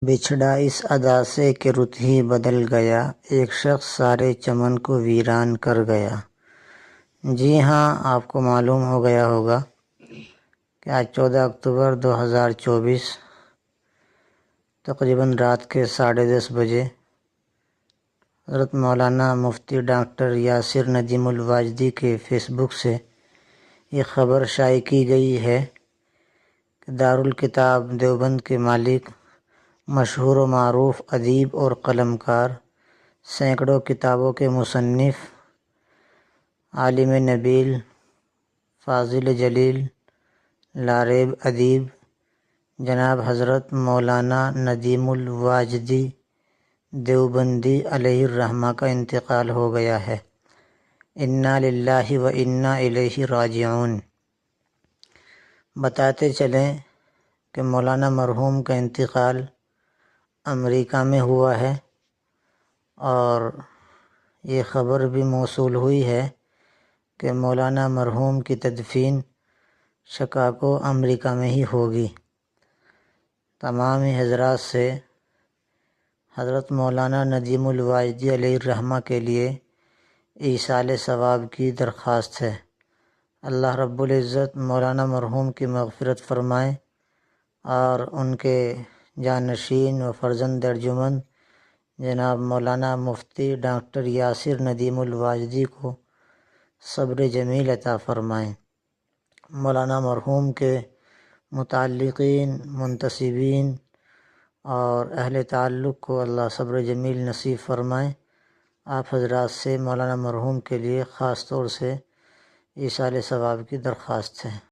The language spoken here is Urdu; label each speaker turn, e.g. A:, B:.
A: بچھڑا اس ادا سے کہ رت ہی بدل گیا، ایک شخص سارے چمن کو ویران کر گیا۔ جی ہاں، آپ کو معلوم ہو گیا ہوگا کہ آج 14 اکتوبر 2024 تقریباً رات کے 10:30 بجے حضرت مولانا مفتی ڈاکٹر یاسر ندیم الواجدی کے فیس بک سے یہ خبر شائع کی گئی ہے کہ دارالکتاب دیوبند کے مالک، مشہور و معروف ادیب اور قلمکار، سینکڑوں کتابوں کے مصنف، عالم نبیل، فاضل جلیل، لاریب ادیب جناب حضرت مولانا ندیم الواجدی دیوبندی علیہ الرحمہ کا انتقال ہو گیا ہے۔ انا للہ و انا الیہ راجعون۔ بتاتے چلیں کہ مولانا مرحوم کا انتقال امریکہ میں ہوا ہے، اور یہ خبر بھی موصول ہوئی ہے کہ مولانا مرحوم کی تدفین شکاگو امریکہ میں ہی ہوگی۔ تمام حضرات سے حضرت مولانا ندیم الواجدی علیہ الرحمہ کے لیے ایصال ثواب کی درخواست ہے۔ اللہ رب العزت مولانا مرحوم کی مغفرت فرمائے اور ان کے جانشین و فرزند ارجمند جناب مولانا مفتی ڈاکٹر یاسر ندیم الواجدی کو صبر جمیل عطا فرمائیں۔ مولانا مرحوم کے متعلقین، منتسبین اور اہل تعلق کو اللہ صبر جمیل نصیب فرمائیں۔ آپ حضرات سے مولانا مرحوم کے لیے خاص طور سے ایصال ثواب کی درخواست ہے۔